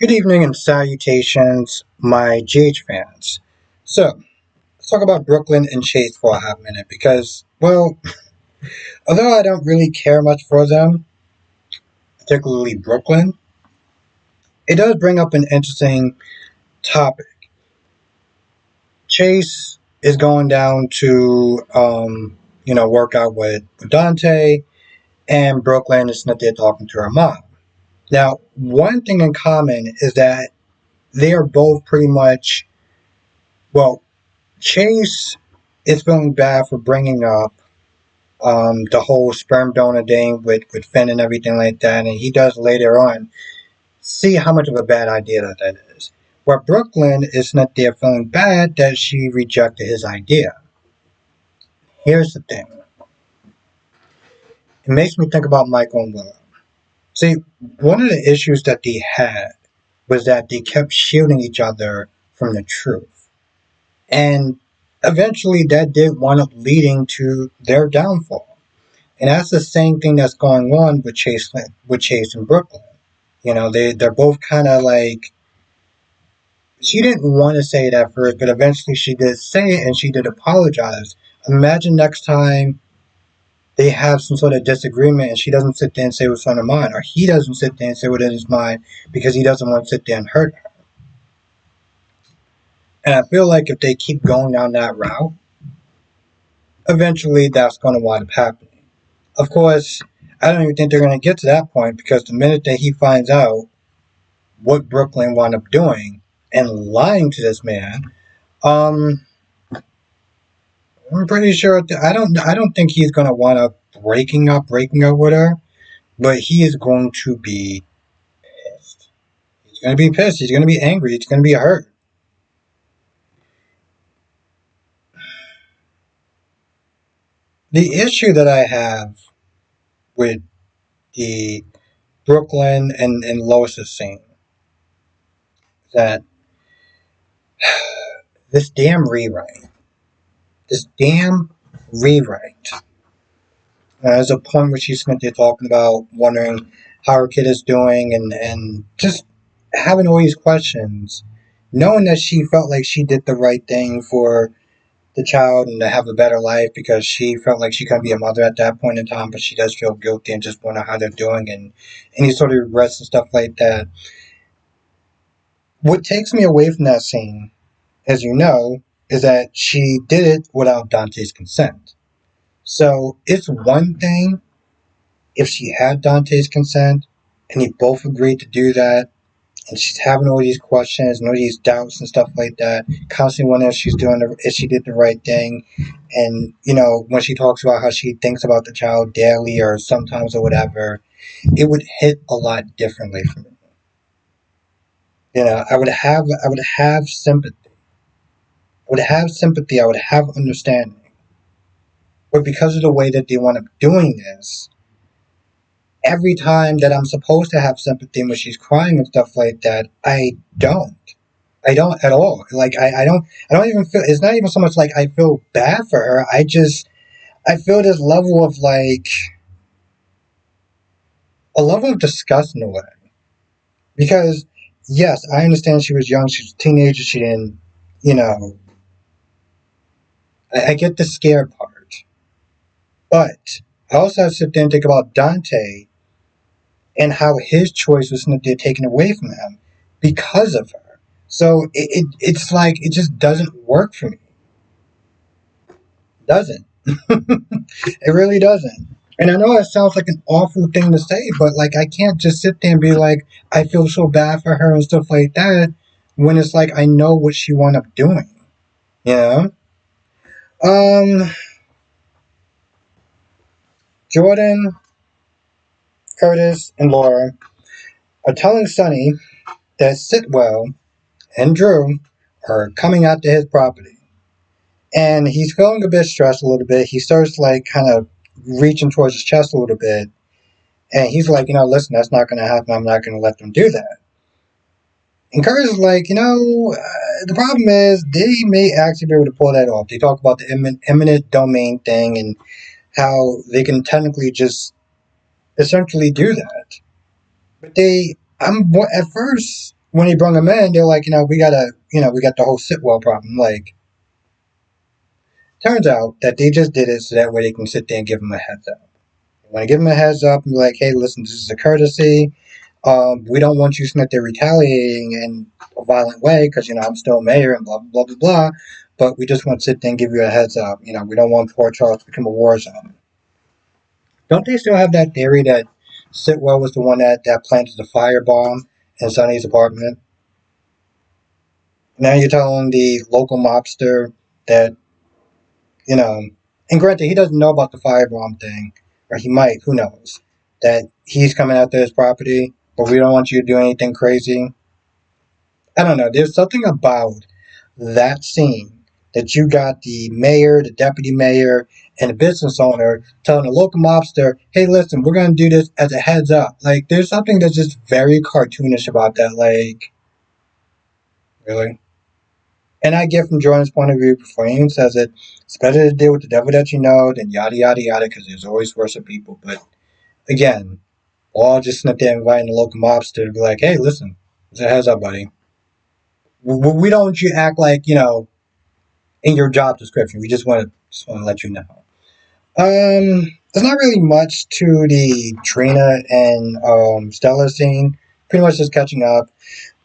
Good evening and salutations, my GH fans. So, let's talk about Brooklyn and Chase for a hot minute because, well, although I don't really care much for them, particularly Brooklyn, it does bring up an interesting topic. Chase is going down to, work out with Dante, and Brooklyn is not there talking to her mom. Now, one thing in common is that they are both pretty much, well, Chase is feeling bad for bringing up the whole sperm donor thing with Finn and everything like that, and he does later on see how much of a bad idea that is. Where Brooklyn is not there feeling bad that she rejected his idea. Here's the thing. It makes me think about Michael and Willow. See, one of the issues that they had was that they kept shielding each other from the truth. And eventually that did wind up leading to their downfall. And that's the same thing that's going on with Chase and Brooklyn. You know, they're both kind of like, she didn't want to say it at first, but eventually she did say it and she did apologize. Imagine next time they have some sort of disagreement and she doesn't sit there and say what's on her mind, or he doesn't sit there and say what's in his mind because he doesn't want to sit there and hurt her. And I feel like if they keep going down that route, eventually that's going to wind up happening. Of course, I don't even think they're going to get to that point because the minute that he finds out what Brooklyn wound up doing and lying to this man, I'm pretty sure I don't think he's going to wind up breaking up with her, but he is going to be pissed. He's going to be pissed. He's going to be angry. He's going to be hurt. The issue that I have with the Brooklyn and Lois' scene is that this damn rewrite. This damn rewrite. There's a point where she's spent there talking about wondering how her kid is doing and just having all these questions, knowing that she felt like she did the right thing for the child and to have a better life because she felt like she couldn't be a mother at that point in time, but she does feel guilty and just wonder how they're doing and any sort of regrets and stuff like that. What takes me away from that scene, as you know, is that she did it without Dante's consent. So it's one thing if she had Dante's consent and they both agreed to do that, and she's having all these questions and all these doubts and stuff like that, constantly wondering if she did the right thing, and when she talks about how she thinks about the child daily or sometimes or whatever, it would hit a lot differently for me. I would have sympathy. I would have sympathy. I would have understanding. But because of the way that they want up doing this, every time that I'm supposed to have sympathy when she's crying and stuff like that, I don't. I don't at all. Like I don't even feel. It's not even so much like I feel bad for her. I feel this level of like a level of disgust in a way. Because yes, I understand she was young. She was a teenager. She didn't. You know, I get the scared part, but I also have to sit there and think about Dante and how his choice was taken away from him because of her. So it's like it just doesn't work for me. It doesn't. It really doesn't. And I know it sounds like an awful thing to say, but like I can't just sit there and be like, I feel so bad for her and stuff like that when it's like I know what she wound up doing. You know? Um Jordan, Curtis, and Laura are telling Sonny that Sitwell and Drew are coming out to his property. And he's feeling a bit stressed a little bit. He starts like kind of reaching towards his chest a little bit. And he's like, listen, that's not going to happen. I'm not going to let them do that. And Curtis is like, the problem is they may actually be able to pull that off. They talk about the eminent domain thing and how they can technically just essentially do that. But at first, when he brought him in, they're like, we gotta, we got the whole Sitwell problem. Like, turns out that they just did it so that way they can sit there and give him a heads up. When I give him a heads up and be like, hey, listen, this is a courtesy. We don't want you sitting there retaliating in a violent way because, I'm still mayor and blah, blah, blah, blah. But we just want to sit there and give you a heads up. We don't want Port Charles to become a war zone. Don't they still have that theory that Sitwell was the one that planted the firebomb in Sonny's apartment? Now you're telling the local mobster that, and granted, he doesn't know about the firebomb thing, or he might, who knows, that he's coming after his property, but we don't want you to do anything crazy. I don't know. There's something about that scene that you got the mayor, the deputy mayor, and the business owner telling the local mobster, hey, listen, we're going to do this as a heads up. Like, there's something that's just very cartoonish about that. Like, really? And I get from Jordan's point of view before he even says it, it's better to deal with the devil that you know than yada, yada, yada, because there's always worse people. But again, all just sit there inviting the local mobster to be like, hey, listen, it's a heads up, buddy. We don't want you to act like, in your job description. We just want to let you know. There's not really much to the Trina and Stella scene. Pretty much just catching up,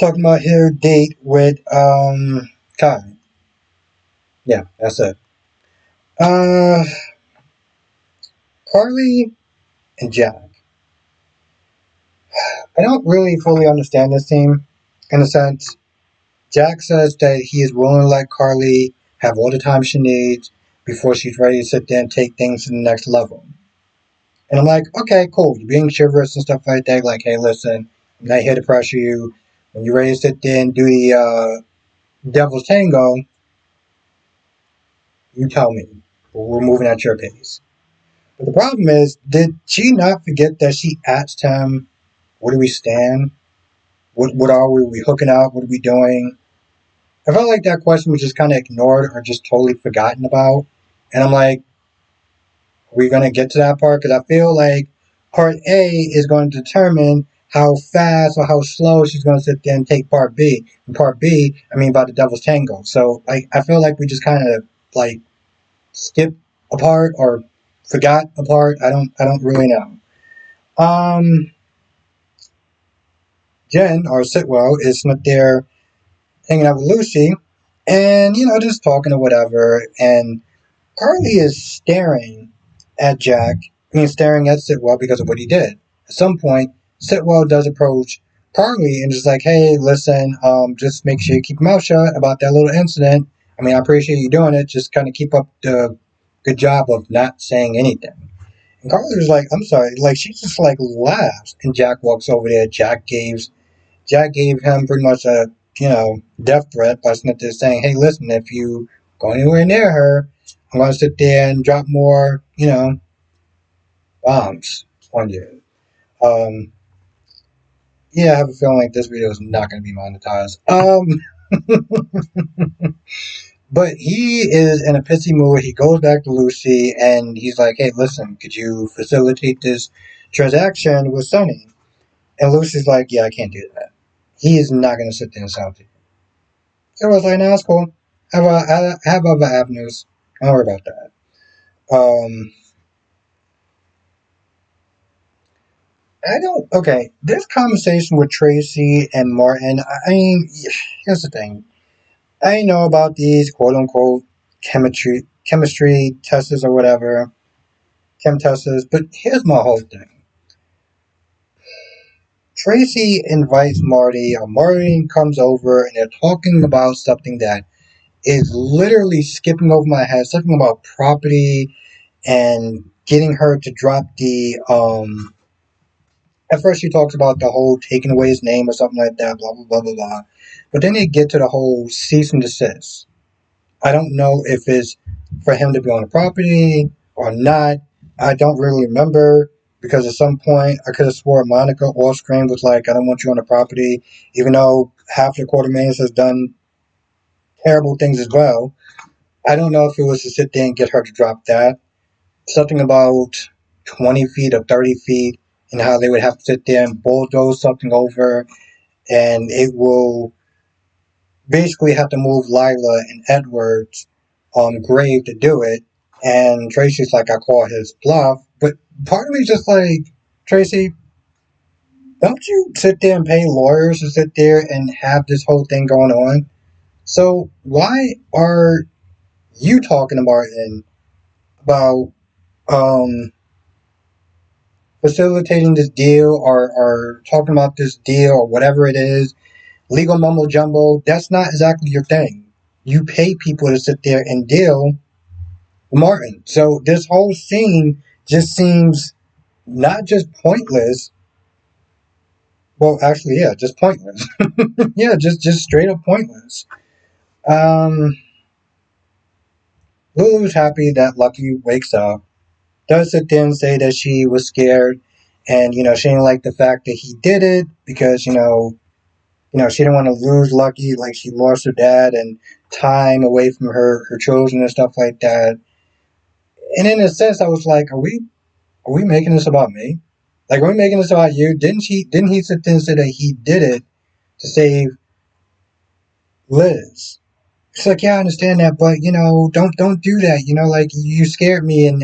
talking about her date with Kai. Yeah, that's it. Uh, Carly and Jack. I don't really fully understand this scene. In a sense, Jack says that he is willing to let Carly have all the time she needs before she's ready to sit there and take things to the next level. And I'm like, okay, cool. You're being chivalrous and stuff like that. Like, hey, listen, I'm not here to pressure you. When you're ready to sit there and do the devil's tango, you tell me. We're moving at your pace. But the problem is, did she not forget that she asked him, where do we stand? What are we? Are we hooking up? What are we doing? I felt like that question was just kind of ignored or just totally forgotten about. And I'm like, are we going to get to that part? Because I feel like part A is going to determine how fast or how slow she's going to sit there and take part B. And part B, I mean, by the Devil's Tango. So I feel like we just kind of like skipped a part or forgot a part. I don't really know. Um, Jen or Sitwell is not there hanging out with Lucy, and just talking or whatever. And Carly is staring at Jack, staring at Sitwell because of what he did. At some point, Sitwell does approach Carly and is like, hey, listen, just make sure you keep your mouth shut about that little incident. I mean, I appreciate you doing it. Just kind of keep up the good job of not saying anything. And Carly was like, I'm sorry. Like, she just, like, laughs. And Jack walks over there. Jack gave him pretty much a, death threat by sitting there saying, hey, listen, if you go anywhere near her, I'm going to sit there and drop more, bombs on you. Um, yeah, I have a feeling like this video is not going to be monetized. But he is in a pissy mood. He goes back to Lucy and he's like, hey, listen, could you facilitate this transaction with Sonny? And Lucy's like, yeah, I can't do that. He is not going to sit there and sound to you. So I was like, no, that's cool. Have other avenues. Don't worry about that. Um, I don't. Okay, this conversation with Tracy and Martin. I mean, here's the thing. I know about these quote unquote chemistry tests or whatever, chem tests, but here's my whole thing. Tracy invites Marty, or Marty comes over, and they're talking about something that is literally skipping over my head. Something about property and getting her to drop the At first, she talks about the whole taking away his name or something like that, blah, blah, blah, blah, blah. But then they get to the whole cease and desist. I don't know if it's for him to be on the property or not. I don't really remember because at some point I could have swore Monica off screen was like, I don't want you on the property, even though half the Quartermaines has done terrible things as well. I don't know if it was to sit there and get her to drop that. Something about 20 feet or 30 feet and how they would have to sit there and bulldoze something over and it will basically have to move Lila and Edward's grave to do it. And Tracy's like, I call his bluff. But part of me is just like, Tracy, don't you sit there and pay lawyers to sit there and have this whole thing going on? So why are you talking to Martin about facilitating this deal or talking about this deal or whatever it is, legal mumbo jumbo? That's not exactly your thing. You pay people to sit there and deal with Martin. So this whole scene just seems not just pointless. Well, actually, yeah, just pointless. Yeah, just straight up pointless. Um, Lulu's happy that Lucky wakes up. Does sit there and say that she was scared, and she didn't like the fact that he did it because she didn't want to lose Lucky, like she lost her dad and time away from her children and stuff like that. And in a sense, I was like, are we making this about me? Like, are we making this about you? Didn't he sit there and say that he did it to save Liz? It's like, yeah, I understand that, but don't do that. Like you scared me, and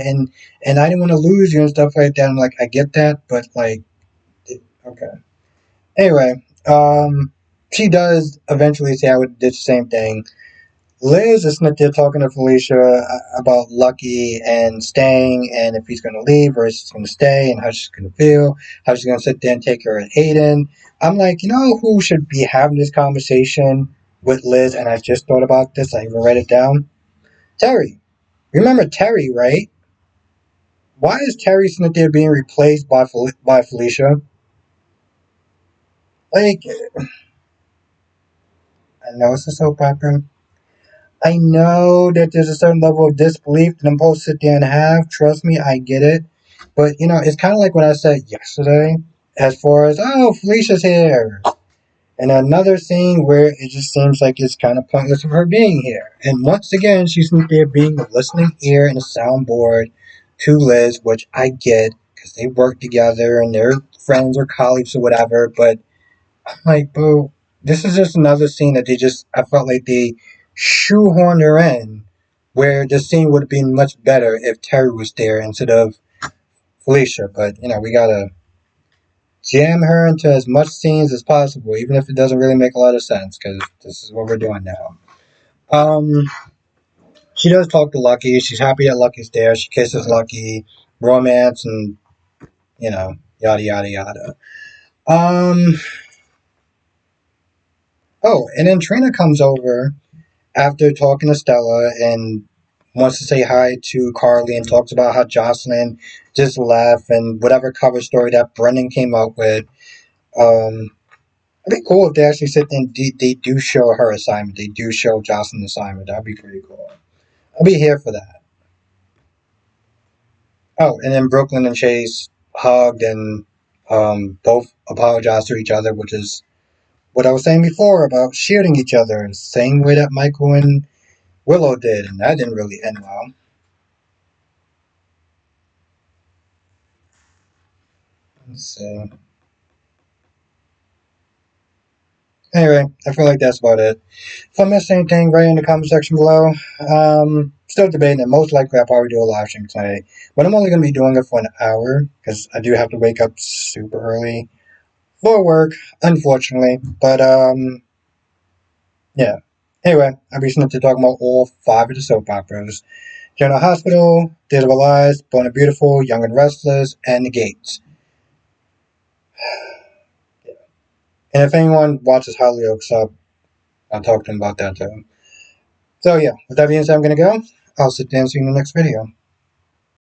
I didn't want to lose you and stuff like that. I'm like, I get that, but like, okay. Anyway, she does eventually say I would do the same thing. Liz is not there talking to Felicia about Lucky and staying, and if he's going to leave or if he's going to stay, and how she's going to feel, how she's going to sit there and take care of Aiden. I'm like, who should be having this conversation with Liz? And I just thought about this. I even write it down. Terry. Remember Terry, right? Why is Terry sitting there being replaced by Felicia? Like, I know it's a soap opera. I know that there's a certain level of disbelief that I'm supposed to sit there and have. Trust me, I get it. But, it's kind of like what I said yesterday as far as, oh, Felicia's here. And another scene where it just seems like it's kind of pointless of her being here. And once again, she's there being a listening ear and a soundboard to Liz, which I get because they work together and they're friends or colleagues or whatever. But I'm like, boo, this is just another scene that I felt like they shoehorned her in, where the scene would have been much better if Terry was there instead of Felicia. But, we gotta jam her into as much scenes as possible, even if it doesn't really make a lot of sense, because this is what we're doing now. Um, she does talk to Lucky. She's happy that Lucky's there. She kisses Lucky, romance, and, yada, yada, yada. Um, oh, and then Trina comes over after talking to Stella and wants to say hi to Carly and talks about how Jocelyn just left and whatever cover story that Brendan came up with. It'd be cool if they actually sit and they do show her assignment. They do show Jocelyn's assignment. That'd be pretty cool. I'll be here for that. Oh, and then Brooklyn and Chase hugged and both apologized to each other, which is what I was saying before about shielding each other. Same way that Michael and Willow did, and that didn't really end well. Let's see. Anyway, I feel like that's about it. If I missed anything, write in the comment section below. Still debating it. Most likely I'll probably do a live stream tonight. But I'm only going to be doing it for an hour because I do have to wake up super early for work, unfortunately. But, yeah. Anyway, I'll be sitting to talk about all 5 of the soap operas. General Hospital, Days of Our Lives, Born and Beautiful, Young and Restless, and The Gates. And if anyone watches Hollyoaks up, I'll talk to them about that too. So yeah, with that being said, I'm going to go. I'll sit down and see you in the next video.